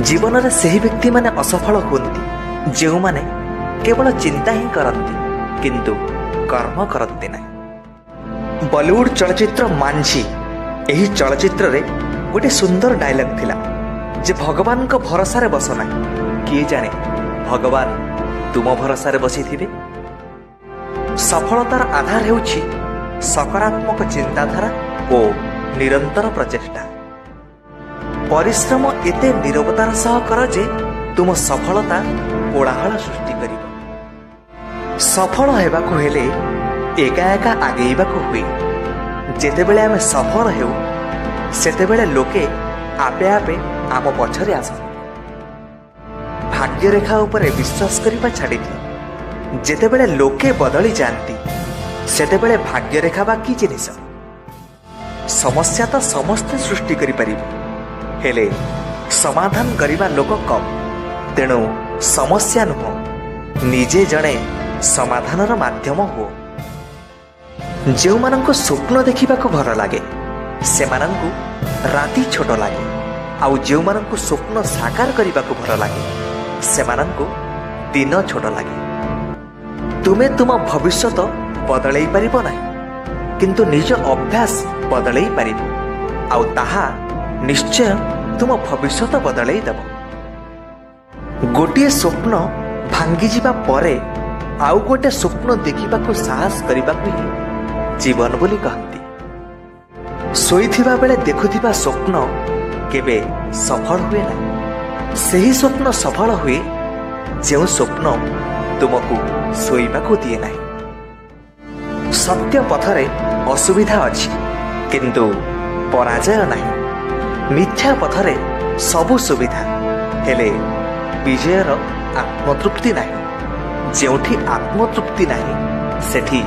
जीवन में सही व्यक्ति माने असफल हुअन्ति जेउमाने केवल चिंता ही करती किंतु कर्म करती नहीं। बॉलीवुड चलचित्र मांझी यही चलचित्र रे गोटे सुंदर डायलॉग थिला जे भगवान को भरोसा रे बसना किए जाने भगवान तुम भरोसा रे बसी थिबे। सफलतार आधार हेउछि सकारात्मक चिंताधारा और निरंतर प्रचेष्टा। परिश्रम एते निरवतार सह कर जे तुम सफलता कोलाहल सृष्टि करिब। सफल हेबाकु हेले एका एका आगेइबाकु हुए। जेतेबेले आमे सफल हेउ सेतेबेले लोके आपे आपे आम पछरे आसନ୍ତି। भाग्य रेखा उपरे विश्वास करिबा छाड़ी दियो। जेतेबेले लोके बदली जानती सेतेबेले भाग्य रेखा बा कि जिनिस। समस्या तो समस्त सृष्टि करि परिबो हेले समाधान करिबा लोक कम। तेणु समस्या नुह निजे जणे समाधानर माध्यम हो। जो माननको स्वप्न देखिबाको भल लागे सेमानंकु राति छोट लागे आउ जो माननको स्वप्न साकार करिबाको भल लागे सेमानंकु दिन छोट लागे। तुमे तुम भविष्यत बदलई परिबो नाही किंतु निज अभ्यास बदलई परिबो आउ ताहा निश्चय तुम भविष्यत बदलई देबो। गोटे स्वप्न भांगी जिबा परे आउ गोटे स्वप्न देखिबाको साहस करिबाको ही जीवन बोली कहती। सोईथिबा बेले देखुथिबा स्वप्न केबे सफल हुए ना। सही स्वप्न सफल हुए जो स्वप्न तुमको सोईबाको दिए नाही। सत्य पथरे असुविधा अछि किंतु पराजय नाही। मिथ्या पथरे सबु सुविधा हेले विजयर आत्मतृप्ति नाही। जेउठी आत्मतृप्ति नाही सेठी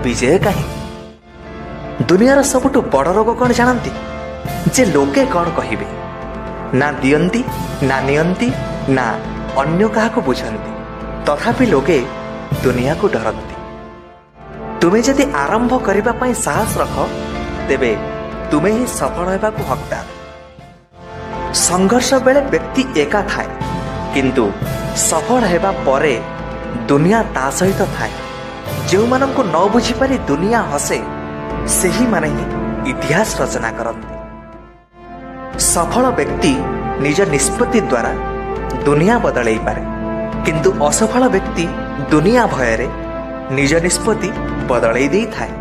विजय काहे। दुनियार सबुठु बड़ रोग कौन जानती जे लोके कौन कहिबे। ना दियंती ना नियंती ना अन्य काहाको बुझंती तथापि लोके दुनिया को डरती। तुमे जदि आरंभ करिबा पई साहस रख तेबे तुमे ही सफल हेबाको हकदार। संघर्ष बेले व्यक्ति एका थाए किंतु सफल हेबा परे दुनिया ता सहित थाए। जो माननको न बुझी पारी दुनिया हसे सेही माने ही इतिहास रचना करती। सफल व्यक्ति निज निष्पत्ति द्वारा दुनिया बदलई पारे किंतु असफल व्यक्ति दुनिया भयरे निज निष्पत्ति बदलई देई थाए।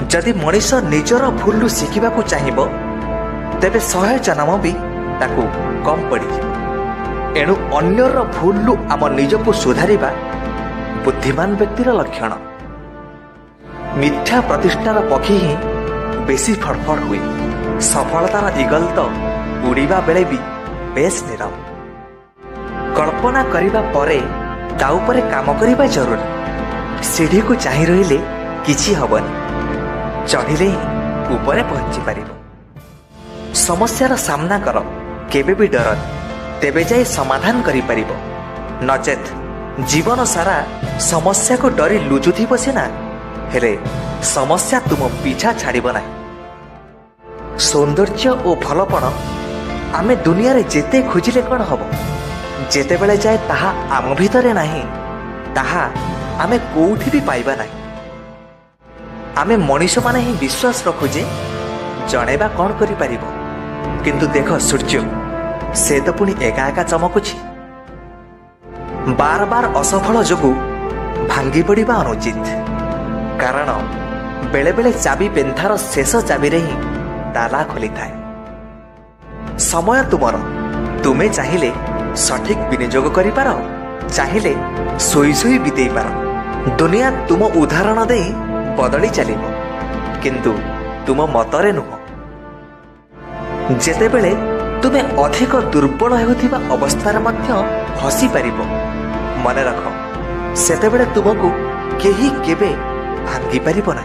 जदि मनीष निजर भूलु शिखिबाकु चाहिबो तेबे 100 जन्म भी ताकू कम पड़ी। एणु अन्यर भूलु आम निजको सुधारिबा बुद्धिमान व्यक्तिर लक्षण। मिथ्या प्रतिष्ठार पक्षी ही बेसी फड़फड़ हुए। सफलतार इगल तो उड़ीबा बेले भी बेस नीरव। कल्पना करिबा परे ता उपरे काम करिबा जरूरी। सीढ़ी को चाहि रहिले किछि हबनी चढ़िले ही ऊपरे पहुंची पारिबो। समस्यार सामना कर केबे भी डर तेबे जाई समाधान करि परिबो। नचेत जीवन सारा समस्या को डरी लुचुथिबो सिना हेले समस्या तुम पीछा छाड़िबो नाही। सौंदर्य और भलपण आमे दुनिया रे जेते खोजिले कोन हबो जेते बेले जाए ताहा आम भितरे नाही ताहा आमे कोउठी भी पाइबा नाही। आमे मनीष माने ही विश्वास रखु जे जणेबा कोन करि परिबो किंतु देख सूर्य से तो पुणी एका एका चमकुछि। बार बार असफल जोगु भांगी पड़िबा अनुचित कारण बेले बेले चाबी पेंथार शेष चाबी रे ही ताला खोली थाए। समय तुमर तुमे चाहिए सठिक विनियोग करि पार चाहिए सोई सोई बितेई पार। दुनिया तुम उदाहरण दे बदली चलिबो किंतु तुम मतरे नुह। जेतेबेले तुमे अधिक दुर्बल हेउथिबा अवस्थार मध्य हसी पारिबो मने रख सेतेबेले तुमको केही केबे भांगी पारिबो ना।